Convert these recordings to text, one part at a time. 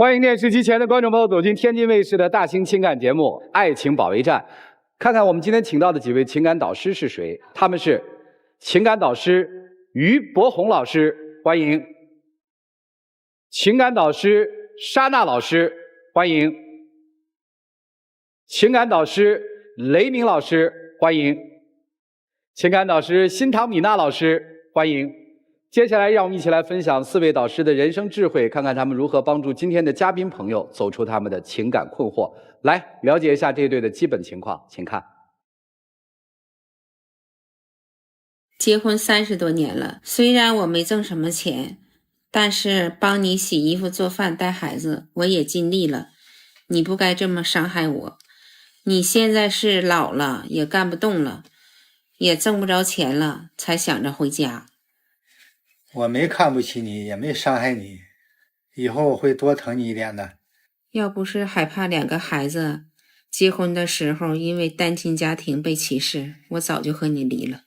欢迎电视机前的观众朋友走进天津卫视的大型情感节目《爱情保卫战》，看看我们今天请到的几位情感导师是谁？他们是情感导师于博宏老师，欢迎；情感导师莎娜老师，欢迎；情感导师雷鸣老师，欢迎；情感导师辛唐米娜老师，欢迎。接下来，让我们一起来分享4位导师的人生智慧，看看他们如何帮助今天的嘉宾朋友走出他们的情感困惑。来了解一下这对的基本情况，请看。结婚30多年了，虽然我没挣什么钱，但是帮你洗衣服、做饭、带孩子，我也尽力了。你不该这么伤害我。你现在是老了，也干不动了，也挣不着钱了，才想着回家。我没看不起你，也没伤害你，以后我会多疼你一点的。要不是害怕2个孩子，结婚的时候因为单亲家庭被歧视，我早就和你离了。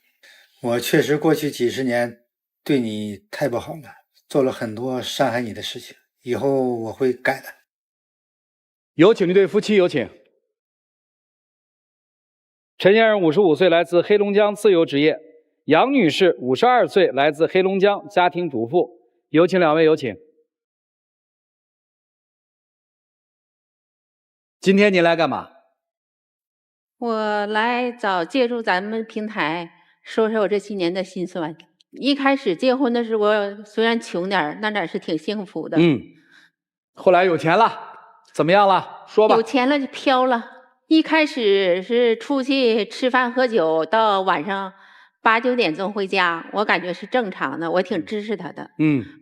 我确实过去几10年对你太不好了，做了很多伤害你的事情，以后我会改的。有请这对夫妻，有请。陈先生55岁，来自黑龙江，自由职业。杨女士52岁，来自黑龙江，家庭主妇。有请2位，有请。今天您来干嘛？我来借助咱们平台说说我这7年的辛酸。一开始结婚的时候，我虽然穷点，那点是挺幸福的。后来有钱了，怎么样了？说吧。有钱了就飘了。一开始是出去吃饭喝酒，到晚上8、9点钟回家，我感觉是正常的，我挺支持他的。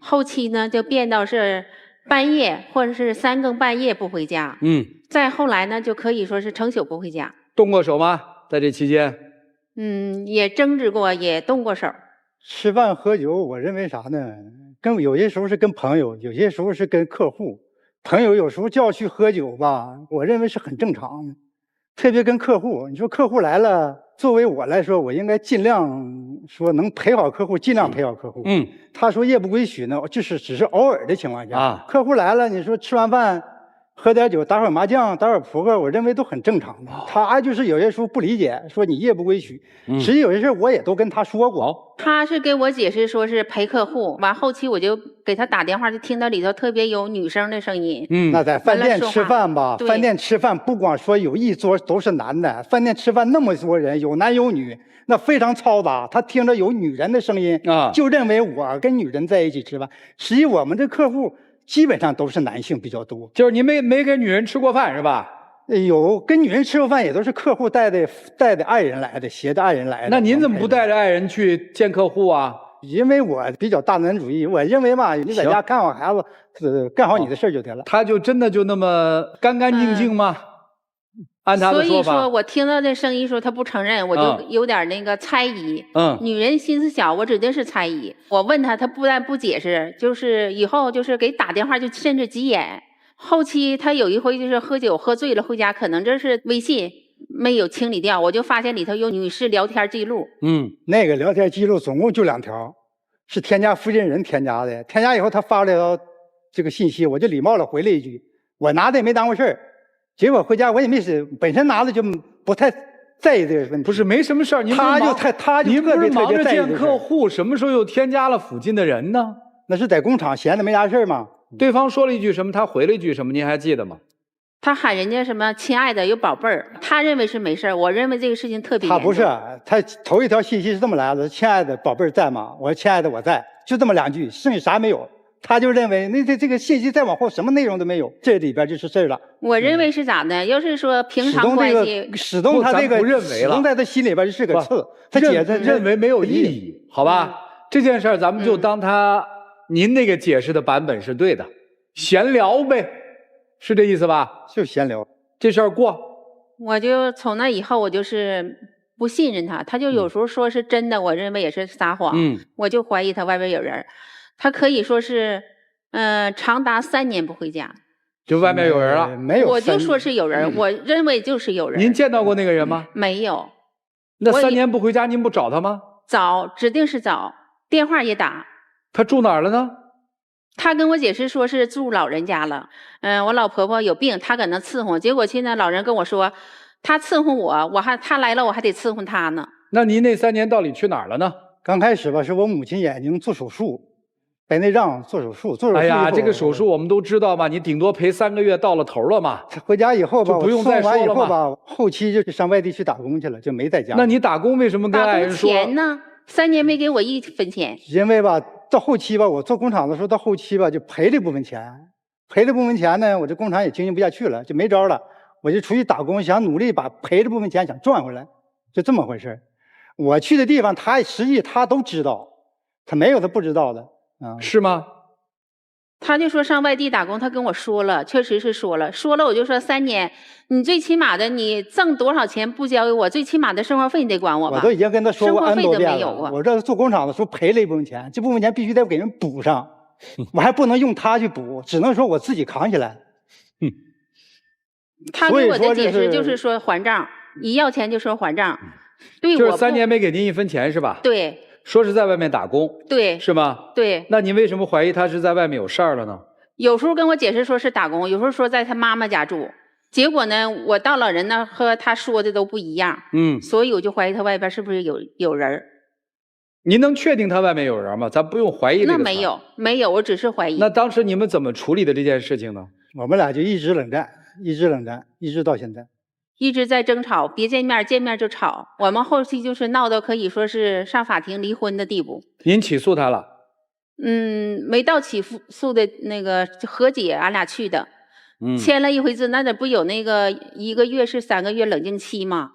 后期呢就变到是半夜或者是3更半夜不回家。再后来呢就可以说是成宿不回家。动过手吗？在这期间？也争执过，也动过手。吃饭喝酒，我认为啥呢？有些时候是跟朋友，有些时候是跟客户。朋友有时候叫去喝酒吧，我认为是很正常的。特别跟客户，你说客户来了，作为我来说，我应该尽量说能陪好客户，尽量陪好客户。他说夜不归宿呢，就是只是偶尔的情况下。客户来了，你说吃完饭喝点酒，打会麻将，打会扑克，我认为都很正常的。他就是有些时候不理解，说你夜不归宿。实际有些事我也都跟他说过。他是给我解释说是陪客户，完后期我就给他打电话，就听到里头特别有女生的声音。那在饭店吃饭吧，饭店吃饭不光说有一桌都是男的，饭店吃饭那么多人，有男有女，那非常嘈杂。他听着有女人的声音就认为我跟女人在一起吃饭。实际我们这客户基本上都是男性比较多。就是你没跟女人吃过饭是吧？有跟女人吃过饭，也都是客户带的爱人来的，携着爱人来的。那您怎么不带着爱人去见客户啊？因为我比较大男子主义，我认为嘛，你在家看好孩子，干好你的事就得了。他就真的就那么干干净净吗？按他的说法。所以说我听到这声音说他不承认，我就有点那个猜疑。女人心思小，我指定是猜疑。我问他，他不但不解释，就是以后就是给打电话就甚至急眼。后期他有一回就是喝酒喝醉了回家，可能这是微信没有清理掉，我就发现里头有女士聊天记录。那个聊天记录总共就2条，是添加附近人添加的。添加以后他发了条这个信息，我就礼貌的回了一句，我拿的也没当回事儿。结果回家我也没事，本身拿的就不太在意这个问题。不是没什么事儿，您不是忙着见客户，什么时候又添加了附近的人呢？那是在工厂闲的没啥事儿嘛。对方说了一句什么，他回了一句什么，您还记得吗？他喊人家什么亲爱的有宝贝儿，他认为是没事儿，我认为这个事情特别严重。他不是，他头一条信息是这么来的，亲爱的宝贝儿在吗？我说亲爱的我在，就这么2句，剩下啥没有。他就认为那这个信息再往后什么内容都没有，这里边就是事儿了。我认为是咋的？要是说平常关系，始终他这个不认为了，始终在他心里边就是个刺，他认为没有意义，好吧？这件事儿咱们就当您那个解释的版本是对的，闲聊呗，是这意思吧？就闲聊，这事儿过。我就从那以后我就是不信任他，他就有时候说是真的，我认为也是撒谎。我就怀疑他外边有人。他可以说是，长达3年不回家，就外面有人了。没有，我就说是有人，我认为就是有人。您见到过那个人吗？没有。那3年不回家，您不找他吗？找，指定是找，电话也打。他住哪儿了呢？他跟我解释说是住老人家了，我老婆婆有病，他搁那伺候，结果现在老人跟我说，他伺候我他来了我还得伺候他呢。那您那3年到底去哪儿了呢？刚开始吧，是我母亲眼睛做手术，白内障做手术。哎呀，这个手术我们都知道嘛，你顶多陪3个月到了头了嘛。回家以后吧，就不用再说了嘛。后期就上外地去打工去了，就没在家。那你打工为什么跟爱人说？打工钱呢？3年没给我1分钱。因为吧，到后期吧，我做工厂的时候，到后期吧就赔了一部分钱，赔了部分钱呢，我这工厂也经营不下去了，就没招了，我就出去打工，想努力把赔了部分钱想赚回来，就这么回事。我去的地方，实际他都知道，他没有他不知道的啊。是吗？他就说上外地打工，他跟我说了，确实是说了我就说3年，你最起码的你挣多少钱不交给我，最起码的生活费你得管我吧。我都已经跟他说过 N 多遍了，啊、我这做工厂的时候赔了一部分钱，这部分钱必须得给人补上，我还不能用他去补，只能说我自己扛起来。他给我的解释就是说还账，一要钱就说还账。对，就是3年没给您1分钱是吧？对。说是在外面打工，对，是吗？对。那您为什么怀疑他是在外面有事儿了呢？有时候跟我解释说是打工，有时候说在他妈妈家住，结果呢，我到老人那和他说的都不一样。所以我就怀疑他外边是不是有人。您能确定他外面有人吗？咱不用怀疑这个。那没有，我只是怀疑。那当时你们怎么处理的这件事情呢？我们俩就一直冷战，一直到现在。一直在争吵，别见面，见面就吵。我们后期就是闹到可以说是上法庭离婚的地步。您起诉他了？没到起诉的那个和解，俺俩去的。签了一回字，那不有那个1个月是3个月冷静期吗？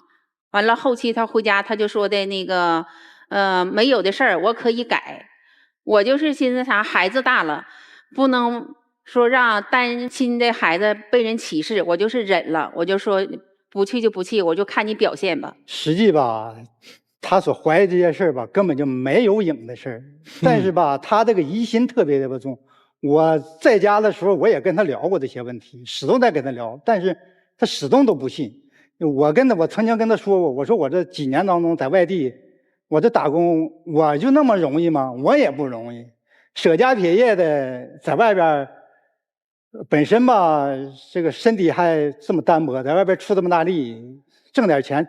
完了后期他回家，他就说的那个没有的事儿，我可以改。我就是寻思啥，孩子大了，不能说让单亲的孩子被人歧视，我就是忍了，我就说。不去就不去，我就看你表现吧。实际吧，他所怀疑这件事吧，根本就没有影的事儿。但是吧，他这个疑心特别的重。我在家的时候，我也跟他聊过这些问题，始终在跟他聊，但是他始终都不信。我曾经跟他说过，我说我这几年当中在外地，我这打工，我就那么容易吗？我也不容易，舍家撇业的在外边。本身吧，这个身体还这么单薄，在外边出这么大力，挣点钱，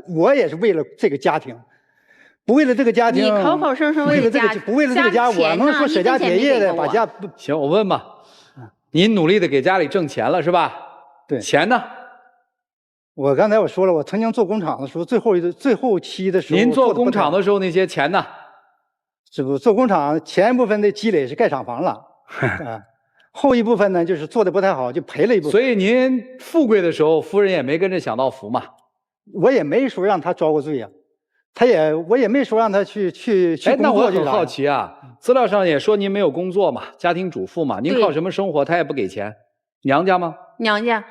我也是为了这个家庭，不为了这个家庭。你口口声声为了这个，不为了这个家，我能说舍家撇业的把家。行，我问吧，您努力的给家里挣钱了是吧？对。钱呢？我刚才我说了，我曾经做工厂的时候，最后期的时候。您做工厂的时候那些钱呢？这不做工厂前一部分的积累是盖厂房了啊。后一部分呢，就是做的不太好，就赔了一部分。所以您富贵的时候，夫人也没跟着享到福嘛。我也没说让他遭过罪呀，我也没说让他去工作。那我很好奇啊，资料上也说您没有工作嘛，家庭主妇嘛，您靠什么生活？他也不给钱，娘家吗？娘家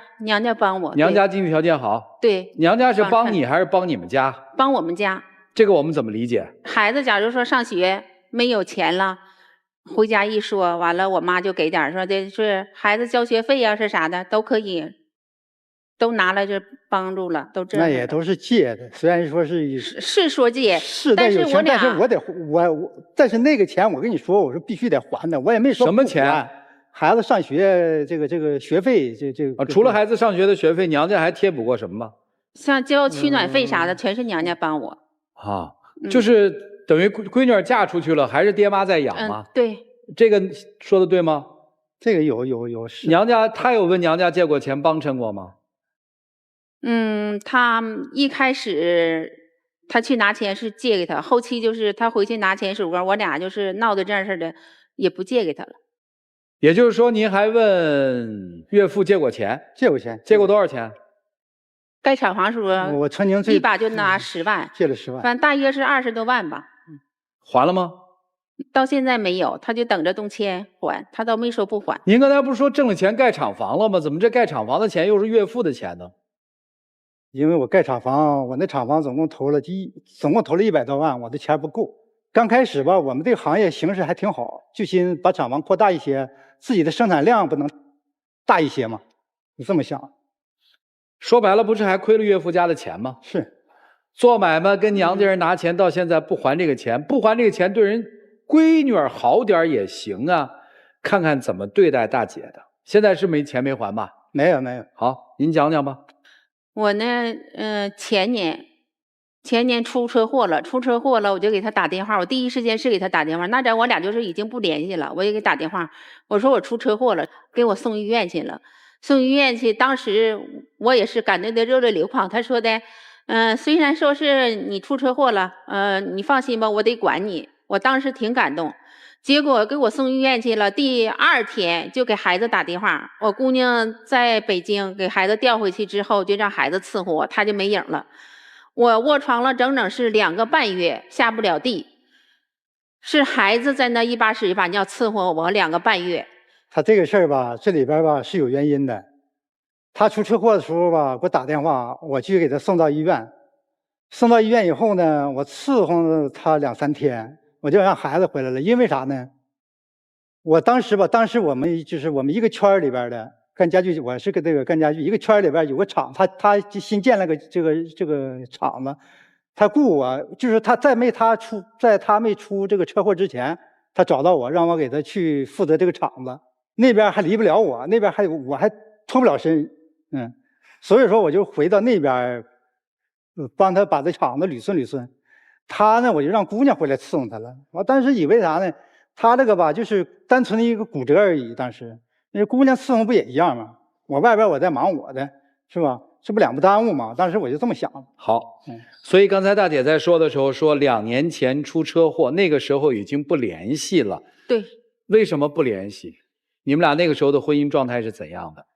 帮我。娘家经济条件好。对。娘家是帮你还是帮你们家？帮我们家。这个我们怎么理解？孩子假如说上学没有钱了。回家一说，完了我妈就给点，说的是孩子交学费呀，是啥的都可以，都拿来这帮助了，都这。那也都是借的，虽然说是说借，但是我俩，但是那个钱我跟你说，我说必须得还的，我也没说什么钱，孩子上学这个学费除了孩子上学的学费，娘家还贴补过什么吗？像交取暖费啥的，全是娘家帮我。啊，就是等于闺女嫁出去了，还是爹妈在养吗？对，这个说的对吗？这个有是。娘家他有问娘家借过钱帮衬过吗？他一开始他去拿钱是借给他，后期就是他回去拿钱时候，我俩就是闹得这样似的，也不借给他了。也就是说，您还问岳父借过钱？借过钱，借过多少钱？盖厂房时候，我曾经一把就拿10万，借了10万，反正大约是20多万吧。还了吗？到现在没有，他就等着动迁还，他倒没说不还。您刚才不是说挣了钱盖厂房了吗？怎么这盖厂房的钱又是岳父的钱呢？因为我盖厂房，我那厂房总共投了100多万，我的钱不够。刚开始吧，我们这个行业形势还挺好，就寻把厂房扩大一些，自己的生产量不能大一些吗？你这么想。说白了，不是还亏了岳父家的钱吗？是，做买卖跟娘家人拿钱，到现在不还这个钱，不还这个钱，对人闺女好点也行啊。看看怎么对待大姐的。现在是没钱没还吧？没有没有。好，您讲讲吧。我呢，前年出车祸了，我就给他打电话，我第一时间是给他打电话。那阵我俩就是已经不联系了，我也给打电话，我说我出车祸了，给我送医院去了。送医院去，当时我也是感动得热泪盈眶。他说的，虽然说是你出车祸了，你放心吧，我得管你。我当时挺感动。结果给我送医院去了，第2天就给孩子打电话。我姑娘在北京给孩子调回去之后，就让孩子伺候我，他就没影了。我卧床了整整是2个半月，下不了地。是孩子在那一把屎一把尿伺候我2个半月。他这个事儿吧，这里边吧是有原因的。他出车祸的时候吧，给我打电话，我去给他送到医院。送到医院以后呢，我伺候了他2、3天。我就让孩子回来了，因为啥呢？我当时我们一个圈里边的干家具，我是个这个干家具，一个圈里边有个厂，他新建了个这个厂子，他雇我，就是在他没出这个车祸之前，他找到我，让我给他去负责这个厂子，那边还离不了我，那边我还脱不了身，所以说我就回到那边，帮他把这厂子捋顺。他呢，我就让姑娘回来伺候他了。我当时以为啥呢？他这个吧，就是单纯的一个骨折而已。当时那姑娘伺候不也一样吗？我外边我在忙我的，是吧？这不两不耽误吗？当时我就这么想。好，所以刚才大姐在说的时候说2年前出车祸，那个时候已经不联系了。对。为什么不联系？你们俩那个时候的婚姻状态是怎样的？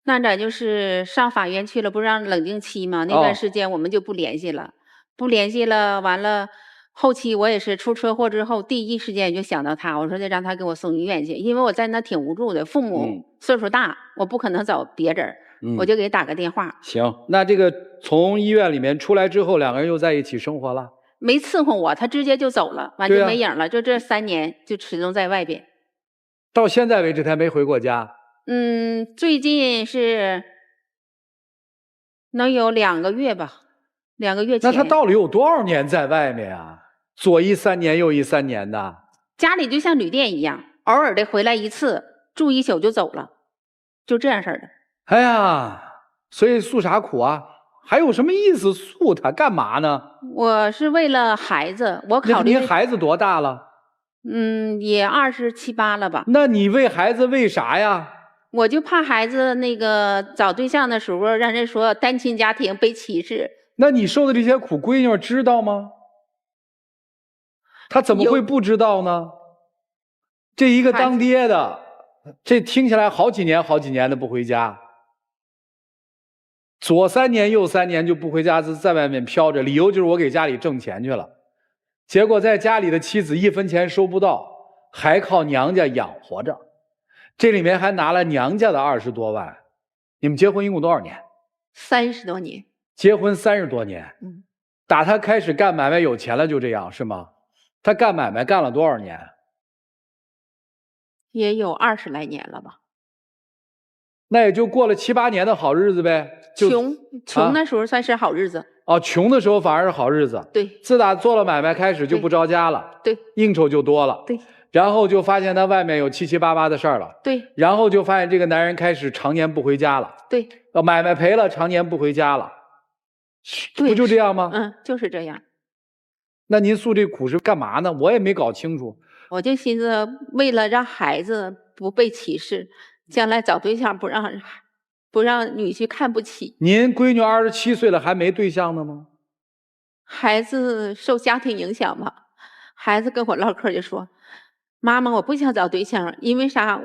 那咱就是上法院去了，不是让冷静期吗？那段时间我们就不联系了。完了，后期我也是出车祸之后，第一时间就想到他，我说得让他给我送医院去，因为我在那挺无助的，父母岁数大，我不可能找别人，我就给打个电话。行，那这个从医院里面出来之后2个人又在一起生活了？没伺候我，他直接就走了，完就没影了，就这3年就始终在外边。到现在为止他没回过家？最近是能有2个月吧。2个月前。那他到底有多少年在外面啊？左一3年右一3年的。家里就像旅店一样，偶尔的回来一次，住1宿就走了，就这样式的。哎呀，所以诉啥苦啊？还有什么意思诉他干嘛呢？我是为了孩子，我考虑。您孩子多大了？也27、8了吧。那你为孩子为啥呀？我就怕孩子那个找对象的时候，让人说单亲家庭被歧视。那你受的这些苦，闺女知道吗？她怎么会不知道呢？这一个当爹的，这听起来好几年的不回家，左3年右3年就不回家，在外面飘着，理由就是我给家里挣钱去了。结果在家里的妻子1分钱收不到，还靠娘家养活着，这里面还拿了娘家的20多万。你们结婚一共多少年？30多年。结婚30多年，打他开始干买卖有钱了就这样是吗？他干买卖干了多少年？也有20来年了吧。那也就过了7、8年的好日子呗。穷的时候算是好日子。穷的时候反而是好日子。对。自打做了买卖开始就不着家了。对。应酬就多了。对。然后就发现他外面有7、7、8、8的事儿了。对。然后就发现这个男人开始常年不回家了。对。买卖赔了，常年不回家了。不就这样吗？就是这样。那您诉这苦是干嘛呢？我也没搞清楚。我就寻思，为了让孩子不被歧视，将来找对象不让女婿看不起。您闺女27岁了，还没对象呢吗？孩子受家庭影响吧。孩子跟我唠嗑就说：“妈妈，我不想找对象，因为啥？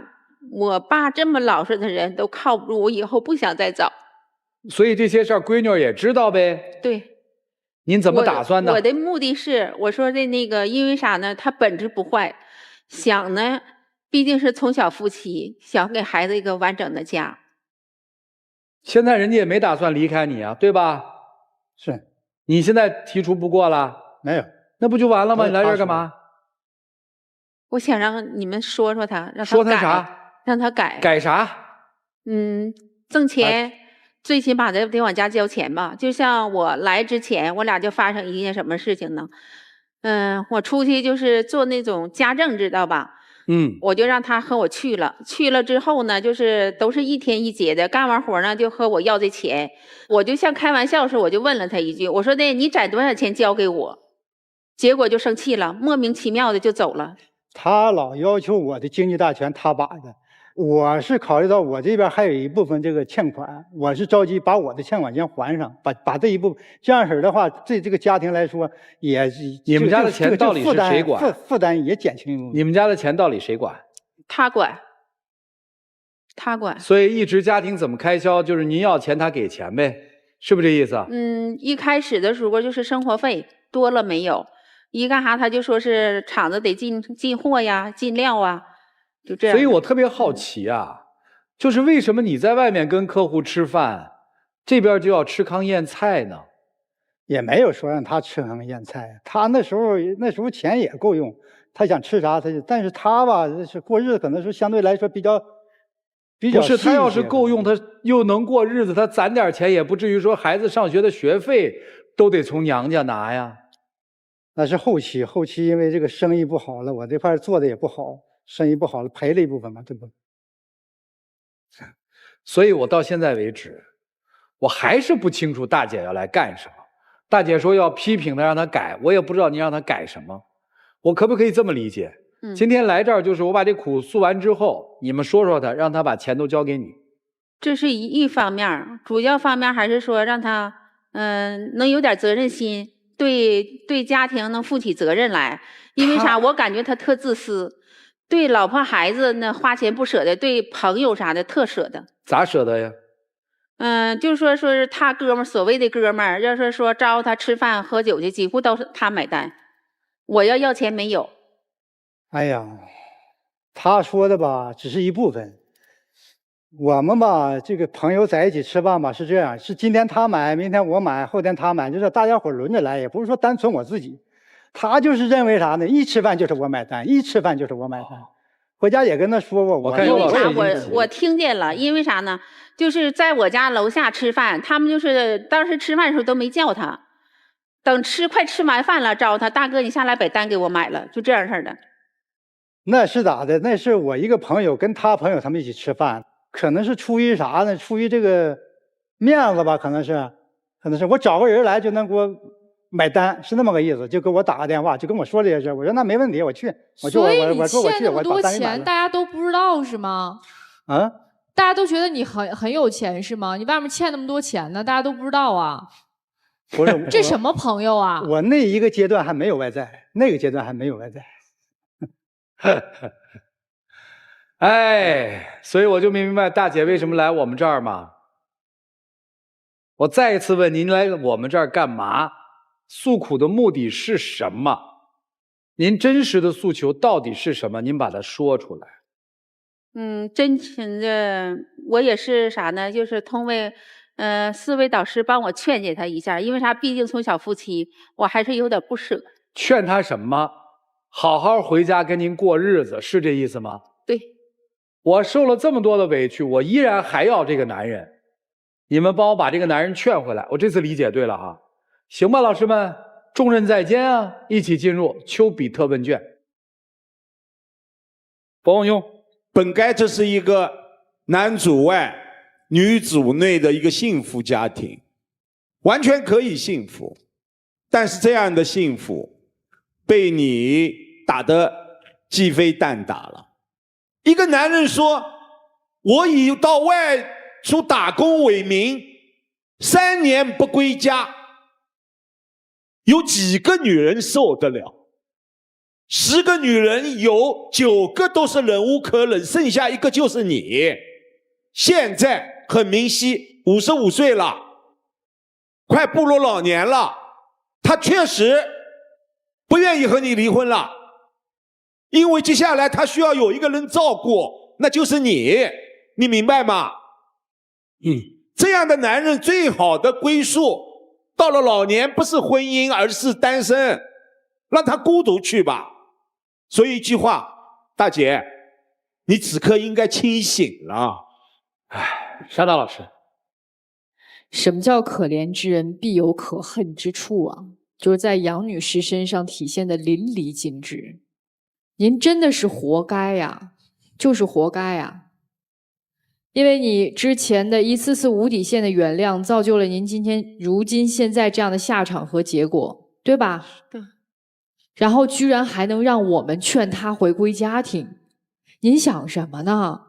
我爸这么老实的人都靠不住，我以后不想再找。”所以这些事儿闺女也知道呗。对。您怎么打算呢？我的目的是，我说的那个，因为啥呢？他本质不坏，想呢，毕竟是从小夫妻，想给孩子一个完整的家。现在人家也没打算离开你啊，对吧？是。你现在提出不过了？没有。那不就完了吗？你来这儿干嘛？我想让你们说说他，让他改。说他啥？让他改。改啥？挣钱。最起码得往家交钱吧。就像我来之前，我俩就发生一件什么事情呢？我出去就是做那种家政，知道吧？我就让他和我去了。去了之后呢，就是都是一天一结的，干完活呢就和我要这钱。我就像开玩笑似的，我就问了他一句，我说的你攒多少钱交给我？结果就生气了，莫名其妙的就走了。他老要求我的经济大权他把的，我是考虑到我这边还有一部分这个欠款，我是着急把我的欠款先还上，把这一部分这样式的话，对这个家庭来说也你们家的钱到底是谁管？负担也减轻。你们家的钱到底谁管？他管。他管。所以一直家庭怎么开销，就是您要钱他给钱呗，是不是这意思？一开始的时候就是生活费多了没有，一干啥他就说是厂子得进货呀，进料啊，就这样。所以我特别好奇啊，就是为什么你在外面跟客户吃饭，这边就要吃糠咽菜呢？也没有说让他吃糠咽菜，他那时候钱也够用，他想吃啥他就，但是他吧是过日子可能是相对来说比较不是，他要是够用，他又能过日子，他攒点钱也不至于说孩子上学的学费都得从娘家拿呀。那是后期因为这个生意不好了，我这块做的也不好，生意不好了赔了一部分嘛，对不？所以我到现在为止，我还是不清楚大姐要来干什么。大姐说要批评他，让他改，我也不知道你让他改什么。我可不可以这么理解？今天来这儿就是我把这苦诉完之后，你们说说他，让他把钱都交给你。这是一方面，主要方面还是说让他能有点责任心，对家庭能负起责任来。因为啥？我感觉他特自私，对老婆孩子呢花钱不舍得，对朋友啥的特舍得。咋舍得呀？就是说是他哥们儿，所谓的哥们儿，要是说招他吃饭喝酒去，几乎都是他买单。我要钱没有。哎呀，他说的吧，只是一部分。我们吧，这个朋友在一起吃饭吧，是这样，是今天他买，明天我买，后天他买，就是大家伙轮着来，也不是说单纯我自己。他就是认为啥呢？一吃饭就是我买单，一吃饭就是我买单。回家也跟他说过，因为啥？我听见了，因为啥呢？就是在我家楼下吃饭，他们就是当时吃饭的时候都没叫他，等快吃完饭了，招他大哥，你下来把单给我买了，就这样式的。那是咋的？那是我一个朋友跟他朋友他们一起吃饭，可能是出于啥呢？出于这个面子吧，可能是我找个人来就能给我买单，是那么个意思，就给我打个电话，就跟我说这些事，我说那没问题，我去，我说我去，我把单给买了。大家都不知道是吗？啊？大家都觉得你很有钱是吗？你外面欠那么多钱呢，大家都不知道啊。不是，这什么朋友啊？我那一个阶段还没有外债，那个阶段还没有外债。哎，所以我就没明白大姐为什么来我们这儿嘛。我再一次问您，来我们这儿干嘛？诉苦的目的是什么？您真实的诉求到底是什么？您把它说出来。真情的，我也是啥呢？就是通过4位导师帮我劝解他一下，因为啥？毕竟从小夫妻，我还是有点不舍。劝他什么？好好回家跟您过日子，是这意思吗？对。我受了这么多的委屈，我依然还要这个男人。你们帮我把这个男人劝回来，我这次理解对了哈。行吧，老师们，重任在肩啊，一起进入丘比特问卷。伯永庸，本该这是一个男主外女主内的一个幸福家庭，完全可以幸福，但是这样的幸福被你打得鸡飞蛋打了。一个男人说，我以到外出打工为名，3年不归家，有几个女人受得了？10个女人有9个都是忍无可忍，剩下1个就是你。现在很明晰，55岁了，快步入老年了，他确实不愿意和你离婚了，因为接下来他需要有一个人照顾，那就是你，你明白吗？这样的男人最好的归宿，到了老年不是婚姻，而是单身，让他孤独去吧。所以一句话，大姐，你此刻应该清醒了。沙大老师，什么叫可怜之人必有可恨之处啊？就是在杨女士身上体现的淋漓尽致。您真的是活该呀，就是活该呀。因为你之前的一次次无底线的原谅，造就了您如今现在这样的下场和结果，对吧？对。然后居然还能让我们劝他回归家庭，您想什么呢？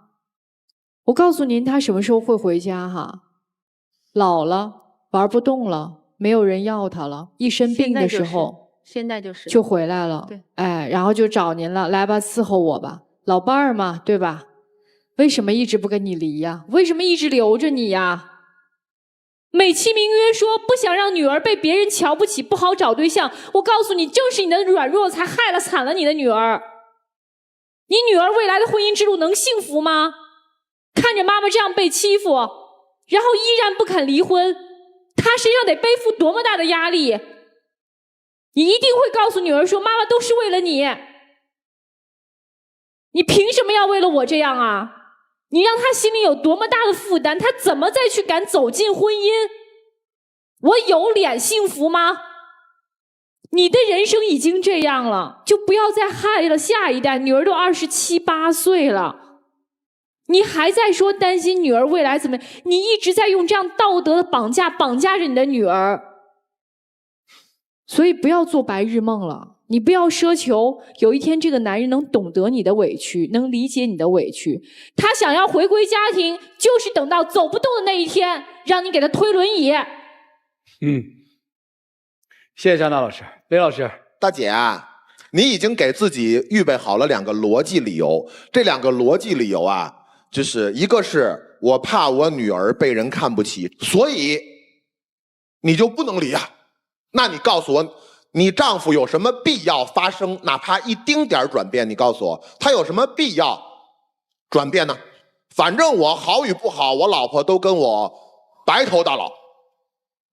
我告诉您，他什么时候会回家哈？老了，玩不动了，没有人要他了，一生病的时候，现在就是就回来了。对，哎，然后就找您了，来吧，伺候我吧，老伴儿嘛，对吧？为什么一直不跟你离呀？为什么一直留着你呀？美其名曰说不想让女儿被别人瞧不起，不好找对象。我告诉你，正是你的软弱才害了惨了你的女儿。你女儿未来的婚姻之路能幸福吗？看着妈妈这样被欺负，然后依然不肯离婚，她身上得背负多么大的压力？你一定会告诉女儿说，妈妈都是为了你，你凭什么要为了我这样啊？你让她心里有多么大的负担，她怎么再去敢走进婚姻？我有脸幸福吗？你的人生已经这样了，就不要再害了下一代。女儿都27、28岁了，你还在说担心女儿未来怎么样？你一直在用这样道德的绑架着你的女儿，所以不要做白日梦了。你不要奢求有一天这个男人能懂得你的委屈，能理解你的委屈。他想要回归家庭，就是等到走不动的那一天，让你给他推轮椅。谢谢张大老师。雷老师，大姐啊，你已经给自己预备好了2个逻辑理由，这2个逻辑理由啊，就是一个是我怕我女儿被人看不起，所以你就不能离啊。那你告诉我，你丈夫有什么必要发生哪怕一丁点转变？你告诉我，他有什么必要转变呢？反正我好与不好，我老婆都跟我白头到老，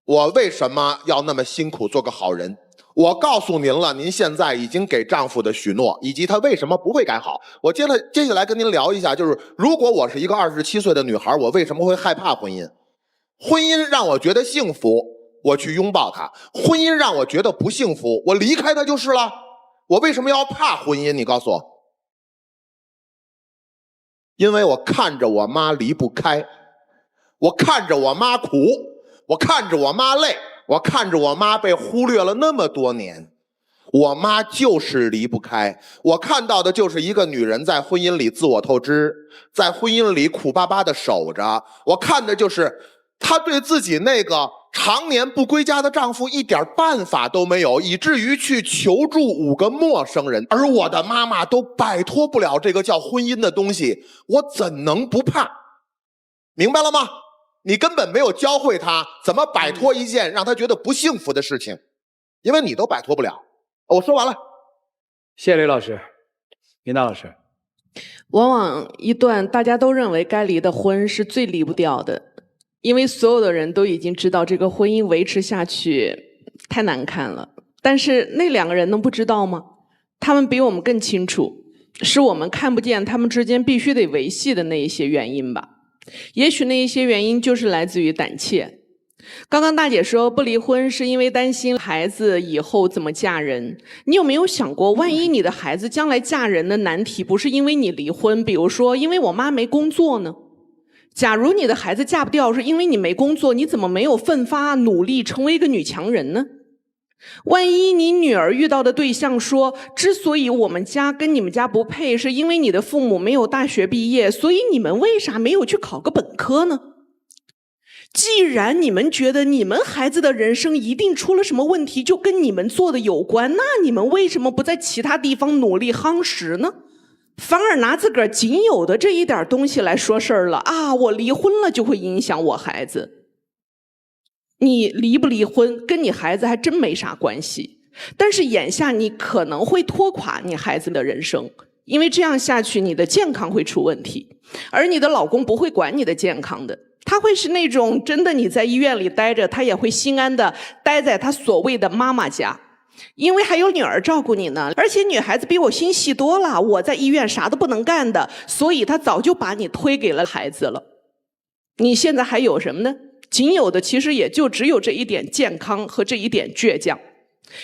我为什么要那么辛苦做个好人？我告诉您了，您现在已经给丈夫的许诺，以及他为什么不会改好。我接下来跟您聊一下，就是如果我是一个27岁的女孩，我为什么会害怕婚姻？婚姻让我觉得幸福，我去拥抱它；婚姻让我觉得不幸福，我离开它就是了。我为什么要怕婚姻？你告诉我。因为我看着我妈离不开，我看着我妈苦，我看着我妈累，我看着我妈被忽略了那么多年，我妈就是离不开。我看到的就是一个女人在婚姻里自我透支，在婚姻里苦巴巴的守着。我看的就是她对自己那个常年不归家的丈夫一点办法都没有，以至于去求助5个陌生人。而我的妈妈都摆脱不了这个叫婚姻的东西，我怎能不怕？明白了吗？你根本没有教会她怎么摆脱一件让她觉得不幸福的事情，因为你都摆脱不了。我说完了。谢谢雷老师。林娜老师，往往一段大家都认为该离的婚是最离不掉的，因为所有的人都已经知道这个婚姻维持下去太难看了。但是那2个人能不知道吗？他们比我们更清楚，是我们看不见他们之间必须得维系的那一些原因吧。也许那一些原因就是来自于胆怯。刚刚大姐说不离婚是因为担心孩子以后怎么嫁人。你有没有想过，万一你的孩子将来嫁人的难题不是因为你离婚，比如说因为我妈没工作呢？假如你的孩子嫁不掉是因为你没工作，你怎么没有奋发努力成为一个女强人呢？万一你女儿遇到的对象说，之所以我们家跟你们家不配，是因为你的父母没有大学毕业，所以你们为啥没有去考个本科呢？既然你们觉得你们孩子的人生一定出了什么问题就跟你们做的有关，那你们为什么不在其他地方努力夯实呢？反而拿自个儿仅有的这一点东西来说事儿了啊！我离婚了就会影响我孩子。你离不离婚跟你孩子还真没啥关系，但是眼下你可能会拖垮你孩子的人生，因为这样下去你的健康会出问题，而你的老公不会管你的健康的，他会是那种真的你在医院里待着，他也会心安的待在他所谓的妈妈家，因为还有女儿照顾你呢。而且女孩子比我心细多了，我在医院啥都不能干的，所以她早就把你推给了孩子了。你现在还有什么呢？仅有的其实也就只有这一点健康和这一点倔强。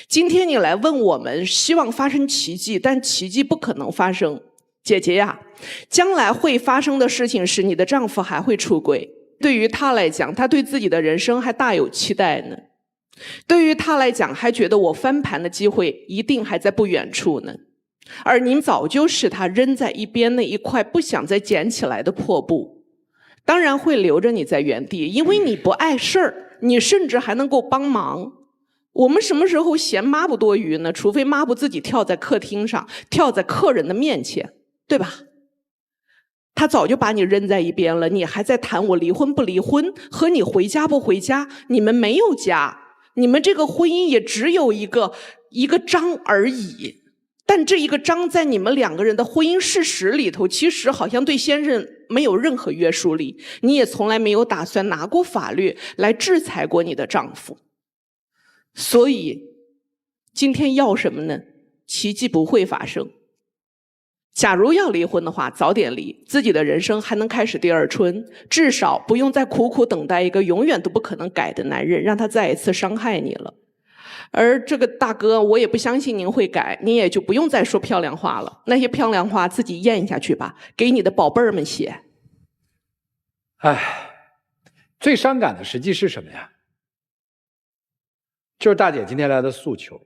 今天你来问我们，希望发生奇迹，但奇迹不可能发生。姐姐呀，将来会发生的事情是你的丈夫还会出轨。对于他来讲，他对自己的人生还大有期待呢。对于他来讲，还觉得我翻盘的机会一定还在不远处呢。而您早就是他扔在一边那一块不想再捡起来的破布，当然会留着你在原地，因为你不碍事儿，你甚至还能够帮忙。我们什么时候嫌抹布多余呢？除非抹布自己跳在客厅上，跳在客人的面前，对吧？他早就把你扔在一边了，你还在谈我离婚不离婚，和你回家不回家，你们没有家，你们这个婚姻也只有一个章而已。但这一个章在你们两个人的婚姻事实里头，其实好像对先生没有任何约束力，你也从来没有打算拿过法律来制裁过你的丈夫。所以今天要什么呢？奇迹不会发生。假如要离婚的话，早点离，自己的人生还能开始第二春，至少不用再苦苦等待一个永远都不可能改的男人，让他再一次伤害你了。而这个大哥，我也不相信您会改，您也就不用再说漂亮话了，那些漂亮话自己咽下去吧，给你的宝贝儿们写。唉，最伤感的实际是什么呀？就是大姐今天来的诉求。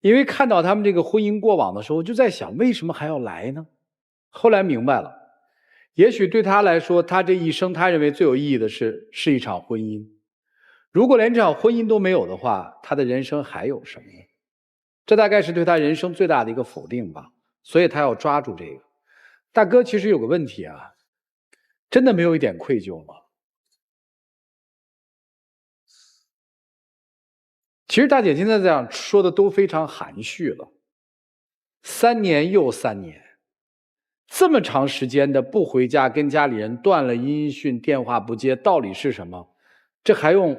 因为看到他们这个婚姻过往的时候，就在想为什么还要来呢？后来明白了，也许对他来说，他这一生他认为最有意义的是一场婚姻。如果连这场婚姻都没有的话，他的人生还有什么？这大概是对他人生最大的一个否定吧。所以他要抓住这个。大哥其实有个问题啊，真的没有一点愧疚吗？其实大姐现在这样说的都非常含蓄了，3年又3年，这么长时间的不回家，跟家里人断了音讯，电话不接，道理是什么？这还用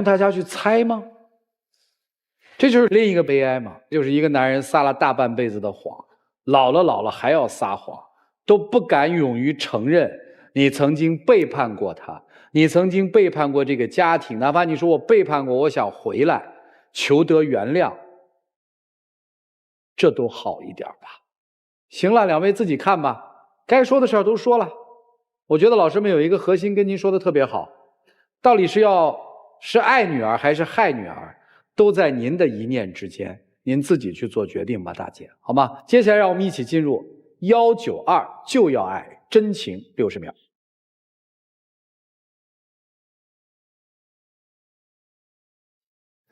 大家去猜吗？这就是另一个悲哀嘛，就是一个男人撒了大半辈子的谎，老了还要撒谎，都不敢勇于承认你曾经背叛过他。你曾经背叛过这个家庭，哪怕你说我背叛过，我想回来，求得原谅，这都好一点吧。行了，两位自己看吧，该说的事儿都说了。我觉得老师们有一个核心跟您说的特别好，到底是爱女儿还是害女儿，都在您的一念之间，您自己去做决定吧，大姐，好吗？接下来让我们一起进入192就要爱真情60秒。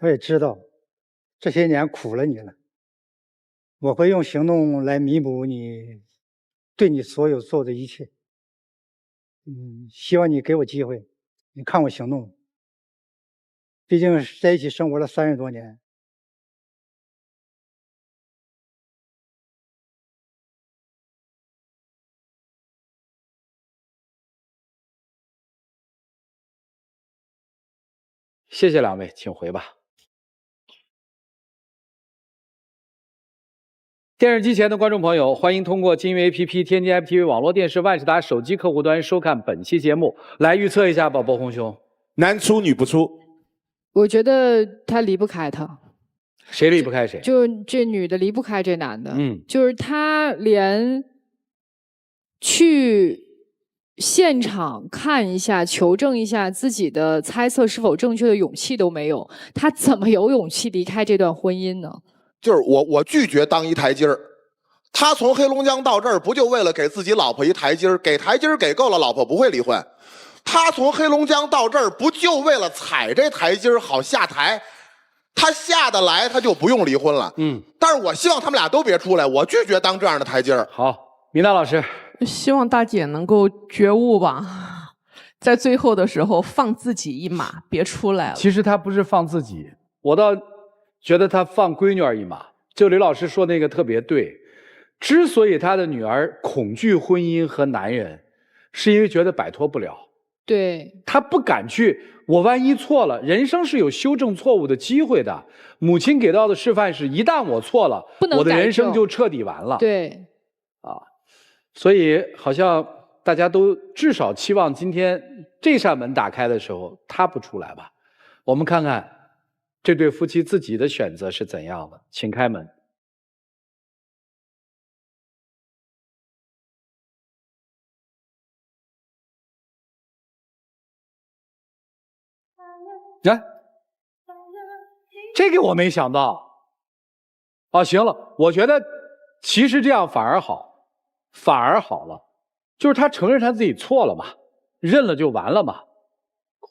我也知道这些年苦了你了，我会用行动来弥补你对你所有做的一切。希望你给我机会，你看我行动。毕竟在一起生活了30多年。谢谢两位，请回吧。电视机前的观众朋友，欢迎通过金鱼 APP、天津 IPTV 网络电视、万事达手机客户端收看本期节目。来预测一下吧，宝宝红兄，男出女不出？我觉得他离不开他。谁离不开谁？就这女的离不开这男的。就是他连去现场看一下、求证一下自己的猜测是否正确的勇气都没有，他怎么有勇气离开这段婚姻呢？就是我拒绝当一台阶儿，他从黑龙江到这儿不就为了给自己老婆一台阶儿？给台阶儿给够了，老婆不会离婚。他从黑龙江到这儿不就为了踩这台阶儿好下台？他下得来，他就不用离婚了。但是我希望他们俩都别出来，我拒绝当这样的台阶儿。好，米娜老师，希望大姐能够觉悟吧，在最后的时候放自己一马，别出来了。其实他不是放自己，我倒觉得他放闺女儿一马。就刘老师说那个特别对，之所以他的女儿恐惧婚姻和男人，是因为觉得摆脱不了。对，他不敢去，我万一错了，人生是有修正错误的机会的。母亲给到的示范是，一旦我错了，我的人生就彻底完了。对，所以好像大家都至少期望今天这扇门打开的时候，他不出来吧？我们看看这对夫妻自己的选择是怎样的？请开门。来，这个我没想到。哦，行了，我觉得其实这样反而好，反而好了，就是他承认他自己错了嘛，认了就完了嘛，